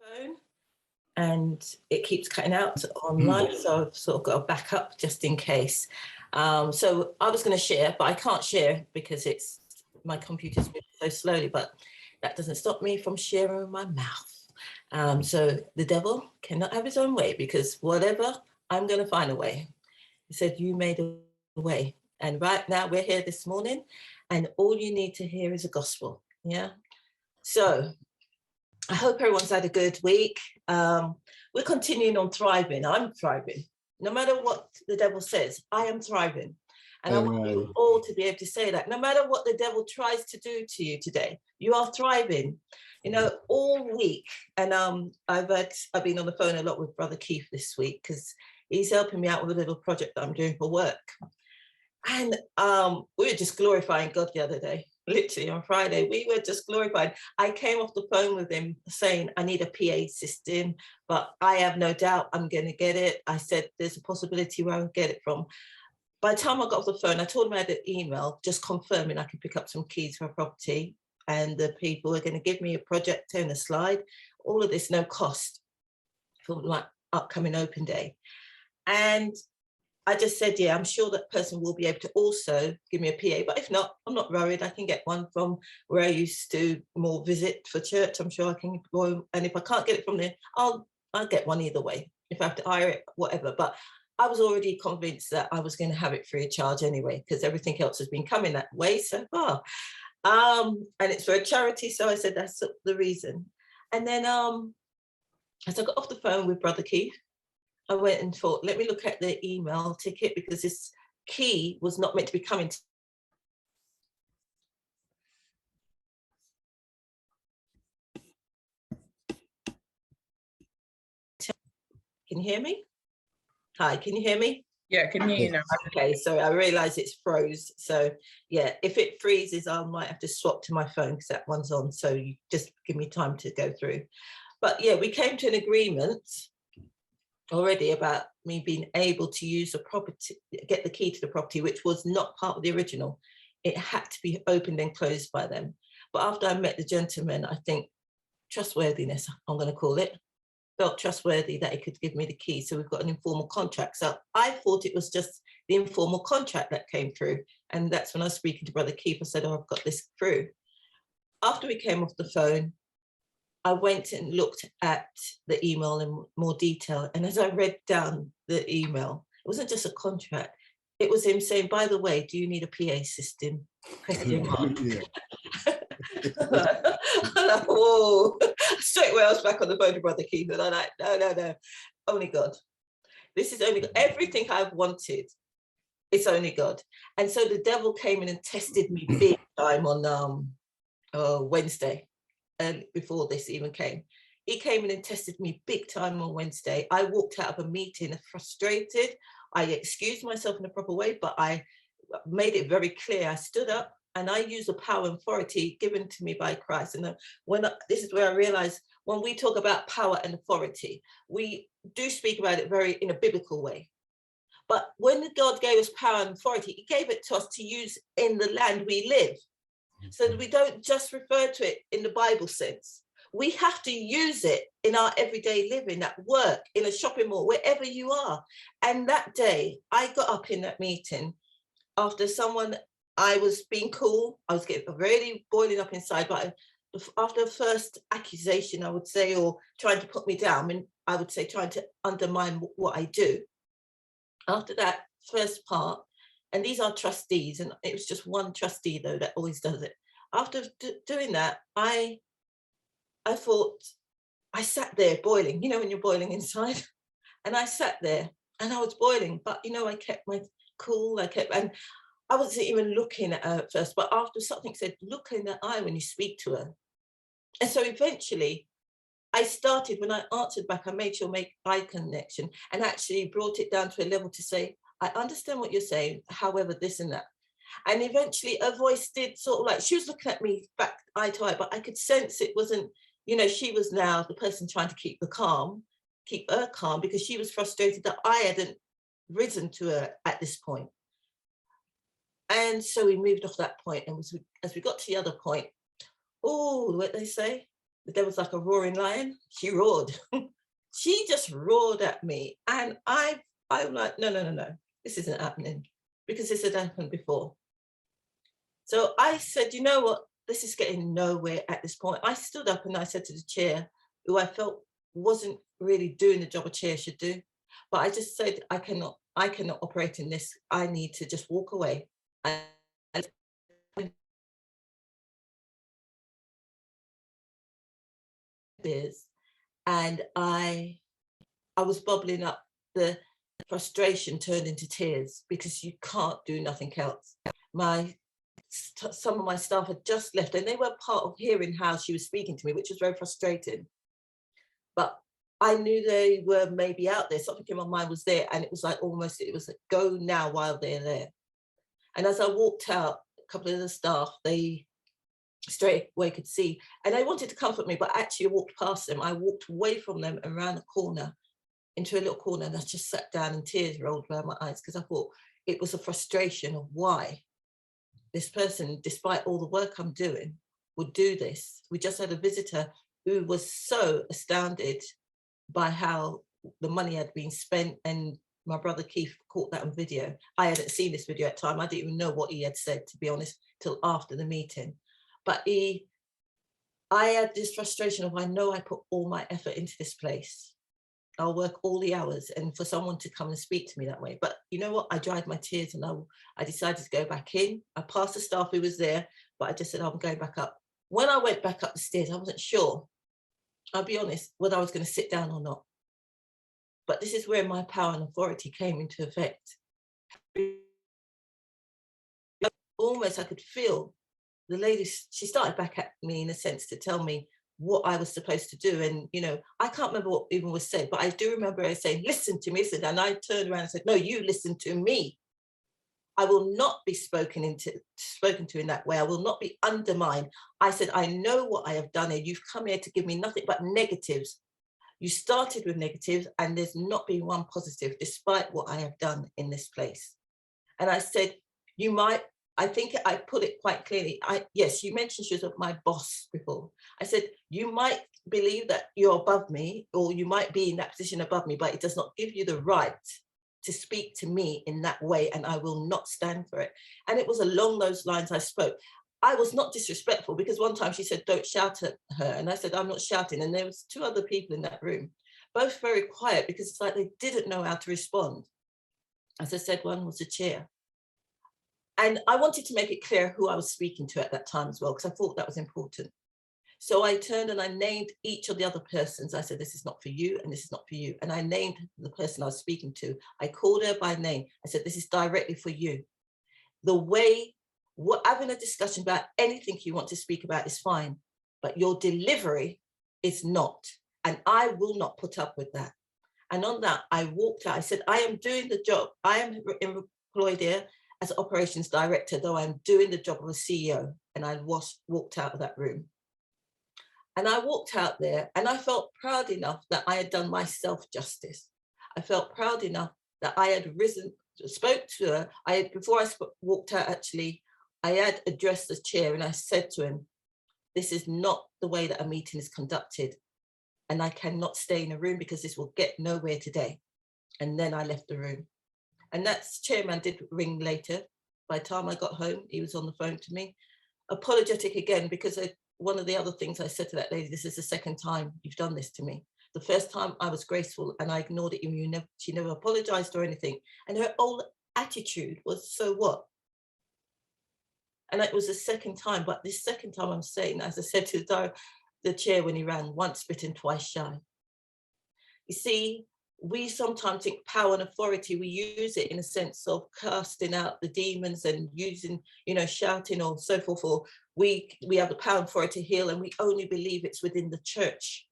phone and it keeps cutting out online, so I've sort of got to back up just in case. So I was going to share, but I can't share because my computer's moving so slowly, but that doesn't stop me from sharing with my mouth. So the devil cannot have his own way, because whatever, I'm going to find a way. He said, you made a way. And right now we're here this morning, and all you need to hear is a gospel. Yeah. So I hope everyone's had a good week. We're continuing on thriving. I'm thriving. No matter what the devil says, I am thriving. And I want you all to be able to say that. No matter what the devil tries to do to you today, you are thriving. You know, all week. And I've been on the phone a lot with Brother Keith this week, because he's helping me out with a little project that I'm doing for work. And we were just glorifying God the other day. Literally on Friday, we were just glorified. I came off the phone with him saying, I need a PA system, but I have no doubt I'm going to get it. I said, there's a possibility where I'll get it from. By the time I got off the phone, I told him I had an email just confirming I could pick up some keys for a property, and the people are going to give me a projector and a slide. All of this, no cost for my upcoming open day. And I just said, yeah, I'm sure that person will be able to also give me a PA, but if not, I'm not worried. I can get one from where I used to more visit for church. I'm sure I can go, and if I can't get it from there, I'll get one either way. If I have to hire it, whatever. But I was already convinced that I was going to have it free of charge anyway, because everything else has been coming that way so far. And it's for a charity, so I said that's the reason. And then as I got off the phone with Brother Keith, I went and thought, let me look at the email ticket, because this key was not meant to be coming to. Can you hear me? Hi, can you hear me? Yeah, I can hear you now. Okay, so I realize it's froze. So yeah, if it freezes, I might have to swap to my phone because that one's on. So you just give me time to go through. But yeah, we came to an agreement already about me being able to use the property, get the key to the property, which was not part of the original. It had to be opened and closed by them. But after I met the gentleman, I think trustworthiness, I'm going to call it, felt trustworthy that he could give me the key. So we've got an informal contract. So I thought it was just the informal contract that came through. And that's when I was speaking to Brother Keith. I said, oh, I've got this through. After we came off the phone, I went and looked at the email in more detail. And as I read down the email, it wasn't just a contract. It was him saying, by the way, do you need a PA system? Question mark. Whoa. Straight away I was back on the phone to Brother Keith, and I'm like, no, only God. This is only God. Everything I've wanted, it's only God. And so the devil came in and tested me big time on Wednesday. And before this even came, he came in and tested me big time on Wednesday. I walked out of a meeting frustrated. I excused myself in a proper way, but I made it very clear. I stood up and I used the power and authority given to me by Christ. And this is where I realized when we talk about power and authority, we do speak about it very in a biblical way. But when God gave us power and authority, he gave it to us to use in the land we live. So that we don't just refer to it in the Bible sense. We have to use it in our everyday living, at work, in a shopping mall, wherever you are. And that day, I got up in that meeting after I was being cool. I was getting really boiling up inside. But after the first accusation, I would say, or trying to put me down, and I would say trying to undermine what I do. After that first part, and these are trustees, and it was just one trustee, though, that always does it. After doing that, I thought, I sat there boiling, you know, when you're boiling inside. And I sat there and I was boiling, but, you know, I kept my cool, and I wasn't even looking at her at first, but after something said, look in the eye when you speak to her. And so eventually, I started, when I answered back, I made sure make eye connection and actually brought it down to a level to say, I understand what you're saying, however, this and that. And eventually her voice did sort of like, she was looking at me back eye to eye, but I could sense it wasn't, you know, she was now the person trying to keep her calm, because she was frustrated that I hadn't risen to her at this point. And so we moved off that point, and as we got to the other point, oh, what they say, there was like a roaring lion. She roared. She just roared at me. And I'm like, no, this isn't happening, because this had happened before. So I said, you know what, this is getting nowhere at this point. I stood up and I said to the chair, who I felt wasn't really doing the job a chair should do, but I just said, I cannot operate in this. I need to just walk away. And I was bubbling up. The frustration turned into tears, because you can't do nothing else. Some of my staff had just left, and they were part of hearing how she was speaking to me, which was very frustrating. But I knew they were maybe out there. Something in my mind was there, and it was like almost, it was like, go now while they're there. And as I walked out, a couple of the staff, they straight away could see, and they wanted to comfort me, but actually I walked past them. I walked away from them and around the corner into a little corner, and I just sat down and tears rolled down my eyes, because I thought it was a frustration of why this person, despite all the work I'm doing, would do this. We just had a visitor who was so astounded by how the money had been spent, and my brother Keith caught that on video. I hadn't seen this video at the time. I didn't even know what he had said, to be honest, till after the meeting. But I had this frustration of, I know I put all my effort into this place. I'll work all the hours, and for someone to come and speak to me that way. But you know what? I dried my tears, and I decided to go back in. I passed the staff who was there, but I just said, I'm going back up. When I went back up the stairs, I wasn't sure, I'll be honest, whether I was going to sit down or not. But this is where my power and authority came into effect. Almost I could feel the lady, she started back at me in a sense to tell me what I was supposed to do. And, you know, I can't remember what even was said, but I do remember her saying, listen to me, listen. And I turned around and said, no, you listen to me. I will not be spoken to in that way. I will not be undermined. I said, I know what I have done here. You've come here to give me nothing but negatives. You started with negatives, and there's not been one positive, despite what I have done in this place. And I said, you might, I think I put it quite clearly. Yes, you mentioned she was my boss before. I said, you might believe that you're above me, or you might be in that position above me, but it does not give you the right to speak to me in that way, and I will not stand for it. And it was along those lines I spoke. I was not disrespectful, because one time she said, don't shout at her. And I said, I'm not shouting. And there was two other people in that room, both very quiet, because it's like they didn't know how to respond. As I said, one was the chair. And I wanted to make it clear who I was speaking to at that time as well, because I thought that was important. So I turned and I named each of the other persons. I said, this is not for you, and this is not for you. And I named the person I was speaking to. I called her by name. I said, this is directly for you. The way, having a discussion about anything you want to speak about is fine, but your delivery is not. And I will not put up with that. And on that, I walked out. I said, I am doing the job. I am employed here as operations director, though I'm doing the job of a CEO. And I walked out of that room. And I walked out there, and I felt proud enough that I had done myself justice. I felt proud enough that I had spoke to her. Before I walked out, actually, I had addressed the chair, and I said to him, this is not the way that a meeting is conducted. And I cannot stay in a room, because this will get nowhere today. And then I left the room. And that chairman did ring later. By the time I got home, he was on the phone to me, apologetic again, because one of the other things I said to that lady, this is the second time you've done this to me. The first time I was graceful and I ignored it. She never apologized or anything. And her whole attitude was, so what? And it was the second time, but this second time I'm saying, as I said to the chair when he ran, once bitten, twice shy. You see, we sometimes think power and authority, we use it in a sense of casting out the demons and using, shouting or so forth, or we have the power and authority to heal, and we only believe it's within the church.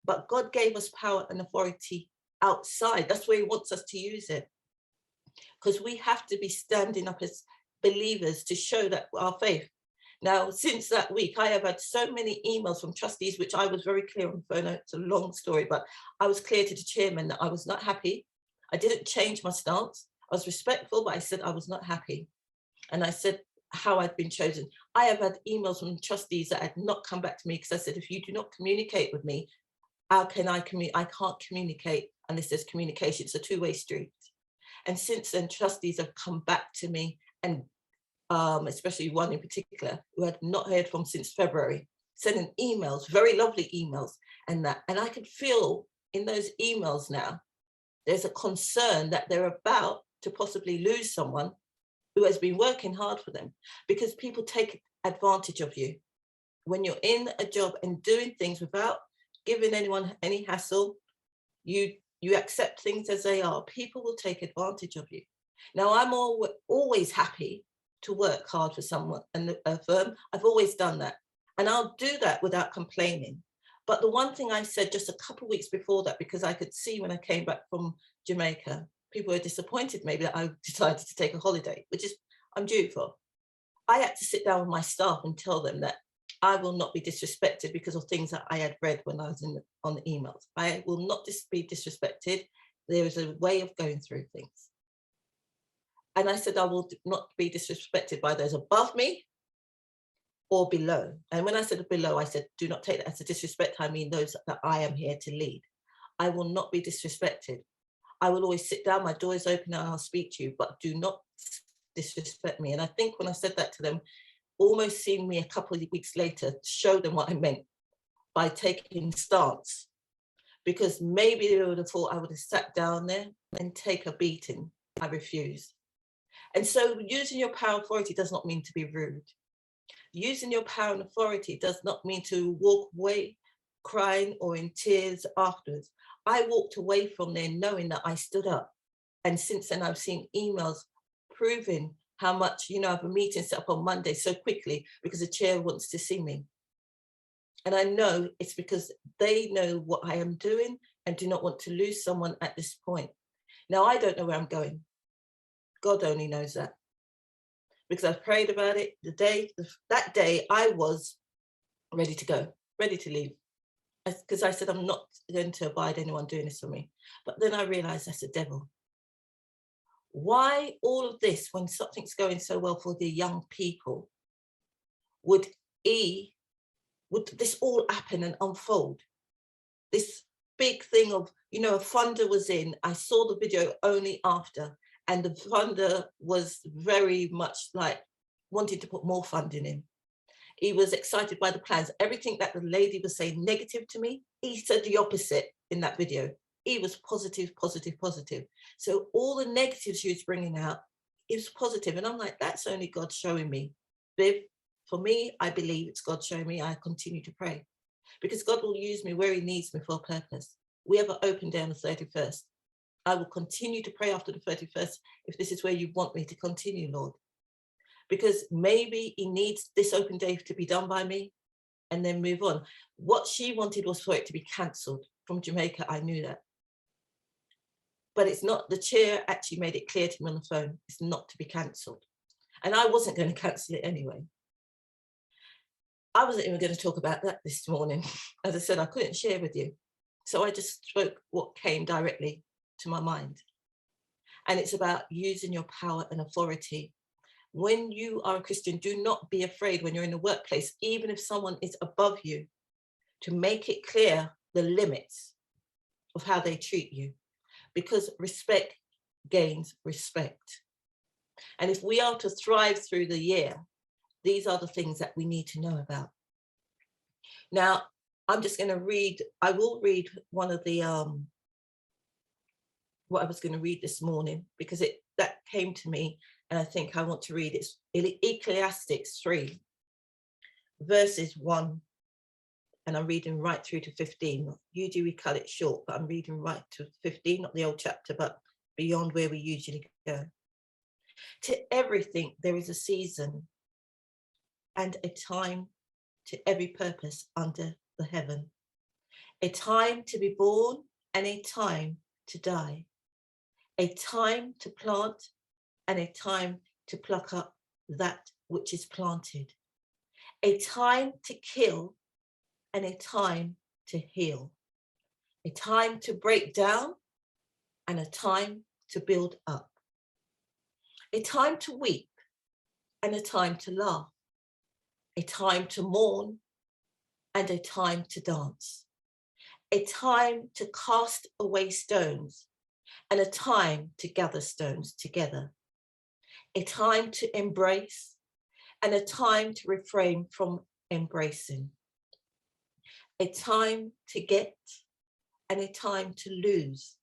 But God gave us power and authority outside. That's where he wants us to use it. Because we have to be standing up as believers to show that our faith. Now, since that week, I have had so many emails from trustees, which I was very clear on the phone. It's a long story, but I was clear to the chairman that I was not happy. I didn't change my stance. I was respectful, but I said I was not happy. And I said, how I'd been chosen. I have had emails from trustees that had not come back to me because I said, if you do not communicate with me, how can I communicate? I can't communicate unless there's communication. It's a two-way street. And since then, trustees have come back to me, and especially one in particular who I'd not heard from since February, sending emails, very lovely emails, and that. And I could feel in those emails now, there's a concern that they're about to possibly lose someone who has been working hard for them, because people take advantage of you. When you're in a job and doing things without giving anyone any hassle, you accept things as they are, people will take advantage of you. Now, I'm always happy to work hard for someone and a firm. I've always done that. And I'll do that without complaining. But the one thing I said just a couple of weeks before that, because I could see when I came back from Jamaica, people were disappointed maybe that I decided to take a holiday, which is I'm due for. I had to sit down with my staff and tell them that I will not be disrespected because of things that I had read when I was on the emails. I will not be disrespected. There is a way of going through things. And I said, I will not be disrespected by those above me or below. And when I said below, I said, do not take that as a disrespect. I mean those that I am here to lead. I will not be disrespected. I will always sit down, my door is open and I'll speak to you, but do not disrespect me. And I think when I said that to them, almost seeing me a couple of weeks later, show them what I meant by taking stance, because maybe they would have thought I would have sat down there and take a beating. I refuse. And so using your power and authority does not mean to be rude. Using your power and authority does not mean to walk away crying or in tears afterwards. I walked away from there knowing that I stood up. And since then, I've seen emails proving how much, I have a meeting set up on Monday so quickly because the chair wants to see me. And I know it's because they know what I am doing and do not want to lose someone at this point. Now, I don't know where I'm going. God only knows that. Because I've prayed about it that day I was ready to go, ready to leave. Because I said, I'm not going to abide anyone doing this for me. But then I realized that's the devil. Why all of this when something's going so well for the young people? Would this all happen and unfold? This big thing of, a funder was in, I saw the video only after, and the funder was very much like wanting to put more funding in. He was excited by the plans. Everything that the lady was saying negative to me, he said the opposite in that video. He was positive, positive, positive. So all the negatives she was bringing out, it was positive. And I'm like, that's only God showing me. Viv, for me, I believe it's God showing me. I continue to pray because God will use me where he needs me for a purpose. We have an open day on the 31st. I will continue to pray after the 31st if this is where you want me to continue, Lord. Because maybe he needs this open day to be done by me and then move on. What she wanted was for it to be cancelled from Jamaica. I knew that. But it's not, the chair actually made it clear to me on the phone, it's not to be cancelled. And I wasn't going to cancel it anyway. I wasn't even going to talk about that this morning. As I said, I couldn't share with you. So I just spoke what came directly to my mind. And it's about using your power and authority. When you are a Christian, do not be afraid when you're in the workplace, even if someone is above you, to make it clear the limits of how they treat you, because respect gains respect. And if we are to thrive through the year, these are the things that we need to know about. Now, I'm just going to read, I will read one of the, what I was going to read this morning, because that came to me. And I think I want to read it. It's Ecclesiastes 3, verses 1. And I'm reading right through to 15. Usually we cut it short, but I'm reading right to 15, not the old chapter, but beyond where we usually go. To everything there is a season and a time to every purpose under the heaven. A time to be born and a time to die. A time to plant and a time to pluck up that which is planted. A time to kill and a time to heal. A time to break down and a time to build up. A time to weep and a time to laugh, a time to mourn and a time to dance, a time to cast away stones and a time to gather stones together, a time to embrace and a time to refrain from embracing, a time to get and a time to lose,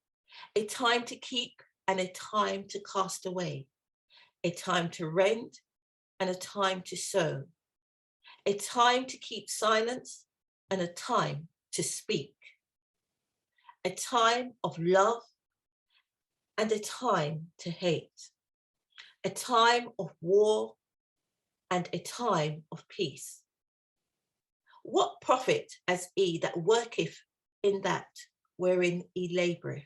a time to keep and a time to cast away, a time to rend and a time to sow, a time to keep silence and a time to speak, a time of love and a time to hate, a time of war and a time of peace. What profit as he that worketh in that wherein he laboureth?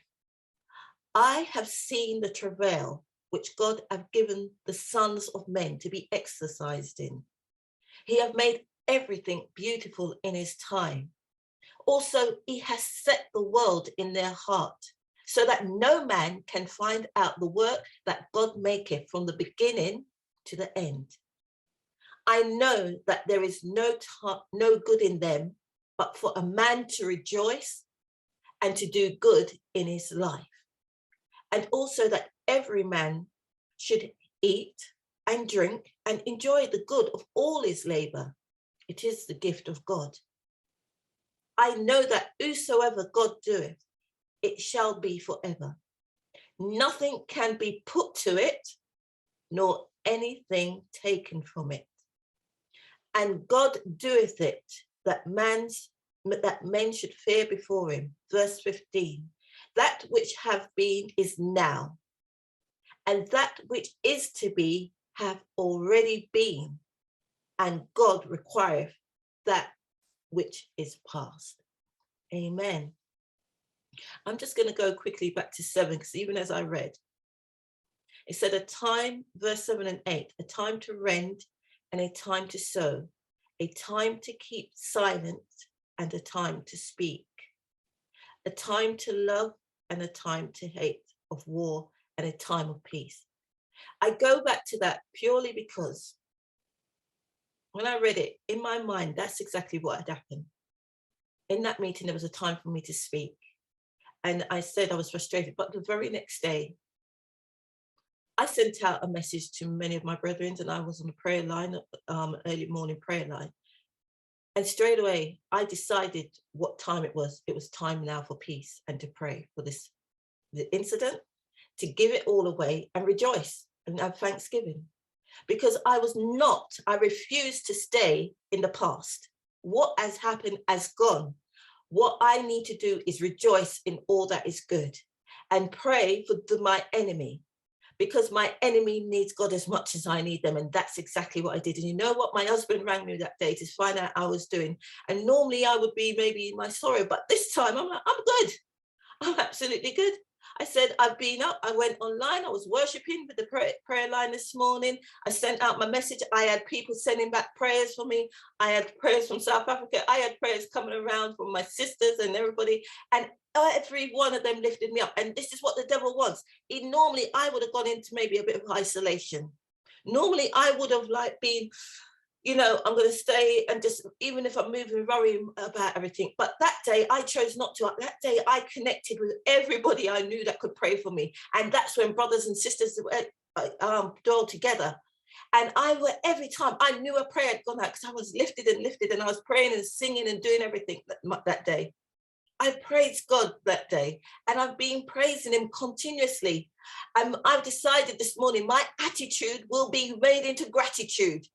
I have seen the travail which God hath given the sons of men to be exercised in. He hath made everything beautiful in his time. Also, he has set the world in their heart, so that no man can find out the work that God maketh from the beginning to the end. I know that there is no good in them, but for a man to rejoice and to do good in his life. And also that every man should eat and drink and enjoy the good of all his labour. It is the gift of God. I know that whosoever God doeth, it shall be forever. Nothing can be put to it, nor anything taken from it. And God doeth it that men should fear before him. Verse 15, that which have been is now, and that which is to be hath already been, and God requireth that which is past. Amen. I'm just going to go quickly back to 7, because even as I read, it said a time, verse 7 and 8, a time to rend and a time to sow, a time to keep silent and a time to speak, a time to love and a time to hate, of war and a time of peace. I go back to that purely because when I read it, in my mind, that's exactly what had happened. In that meeting, there was a time for me to speak. And I said I was frustrated, but the very next day, I sent out a message to many of my brethren, and I was on the prayer line, early morning prayer line. And straight away, I decided what time it was. It was time now for peace and to pray for the incident, to give it all away and rejoice and have thanksgiving. Because I refused to stay in the past. What has happened has gone. What I need to do is rejoice in all that is good and pray for my enemy, because my enemy needs God as much as I need them. And that's exactly what I did. And you know what? My husband rang me that day to find out how I was doing. And normally I would be maybe in my sorrow, but this time I'm like, I'm good. I'm absolutely good. I said, I've been up, I went online, I was worshiping with the prayer line this morning. I sent out my message. I had people sending back prayers for me. I had prayers from South Africa. I had prayers coming around from my sisters and everybody. And every one of them lifted me up. And this is what the devil wants. Normally, I would have gone into maybe a bit of isolation. Normally, I would have been, I'm going to stay and just, even if I'm moving, worrying about everything. But that day I chose not to. That day I connected with everybody I knew that could pray for me. And that's when brothers and sisters dwelled together. And every time I knew a prayer had gone out, because I was lifted and I was praying and singing and doing everything that day. I praised God that day, and I've been praising him continuously. I've decided this morning, my attitude will be made into gratitude.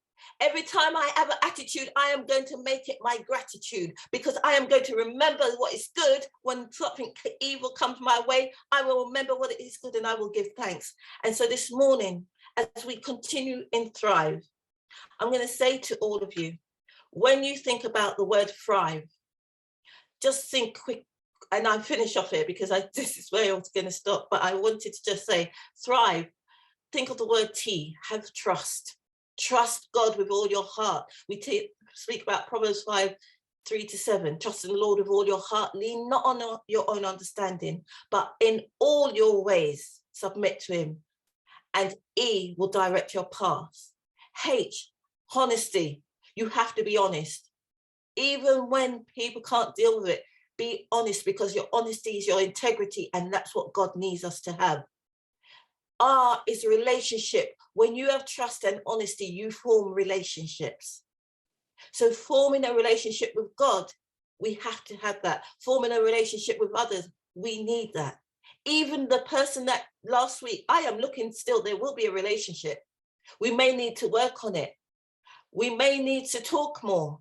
Every time I have an attitude, I am going to make it my gratitude, because I am going to remember what is good. When something evil comes my way, I will remember what it is good and I will give thanks. And so this morning, as we continue in Thrive, I'm going to say to all of you, when you think about the word thrive, just think quick, and I'll finish off here because this is where I was going to stop, but I wanted to just say thrive. Think of the word T, have trust. Trust God with all your heart. We speak about Proverbs 5:3-7. Trust in the Lord with all your heart. Lean not on your own understanding, but in all your ways submit to him, and he will direct your paths. H, honesty. You have to be honest. Even when people can't deal with it, be honest, because your honesty is your integrity, and that's what God needs us to have. R is relationship. When you have trust and honesty, you form relationships. So forming a relationship with God, we have to have that. Forming a relationship with others, we need that. Even the person that last week, I am looking still, there will be a relationship. We may need to work on it. We may need to talk more,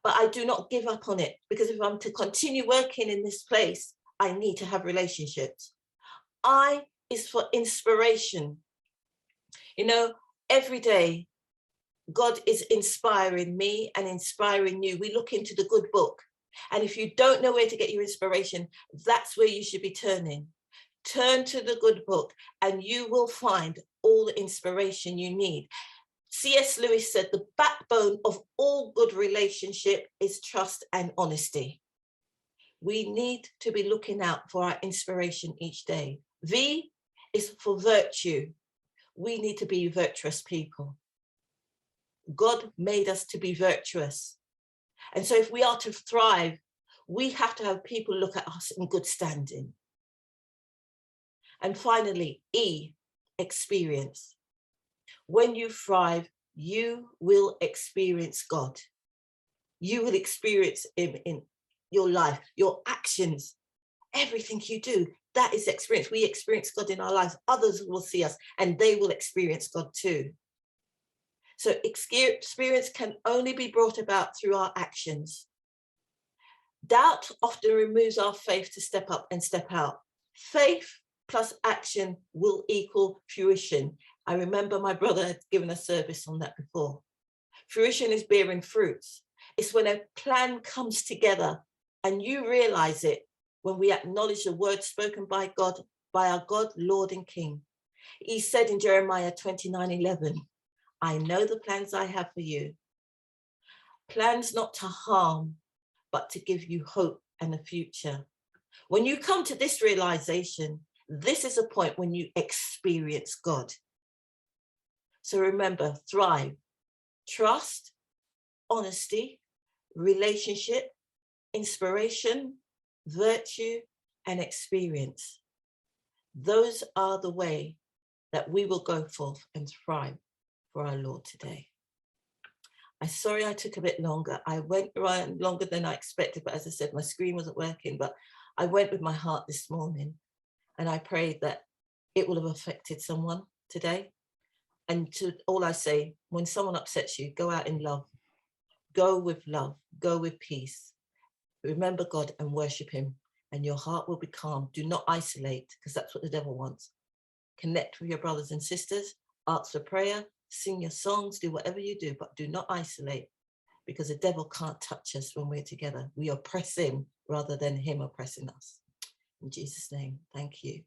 but I do not give up on it, because if I'm to continue working in this place, I need to have relationships. I is for inspiration. You know, every day, God is inspiring me and inspiring you. We look into the good book. And if you don't know where to get your inspiration, that's where you should be turning. Turn to the good book and you will find all the inspiration you need. C.S. Lewis said the backbone of all good relationship is trust and honesty. We need to be looking out for our inspiration each day. V is for virtue. We need to be virtuous people. God made us to be virtuous. And so if we are to thrive, we have to have people look at us in good standing. And finally, E, experience. When you thrive, you will experience God. You will experience Him in your life, your actions, everything you do. That is experience. We experience God in our lives. Others will see us and they will experience God too. So experience can only be brought about through our actions. Doubt often removes our faith to step up and step out. Faith plus action will equal fruition. I remember my brother had given a service on that before. Fruition is bearing fruits. It's when a plan comes together and you realize it, when we acknowledge the word spoken by God, by our God, Lord and King. He said in Jeremiah 29:11, I know the plans I have for you. Plans not to harm, but to give you hope and a future. When you come to this realization, this is a point when you experience God. So remember, thrive, trust, honesty, relationship, inspiration, virtue, and experience. Those are the way that we will go forth and thrive for our Lord today. I'm sorry I took a bit longer. I went around longer than I expected, but as I said, my screen wasn't working, but I went with my heart this morning and I prayed that it will have affected someone today. And to all I say, when someone upsets you, go out in love, go with love, go with peace. Remember God and worship Him, and your heart will be calm. Do not isolate, because that's what the devil wants. Connect with your brothers and sisters, ask for prayer, sing your songs, do whatever you do, but do not isolate, because the devil can't touch us when we're together. We oppress him rather than him oppressing us. In Jesus' name, thank you.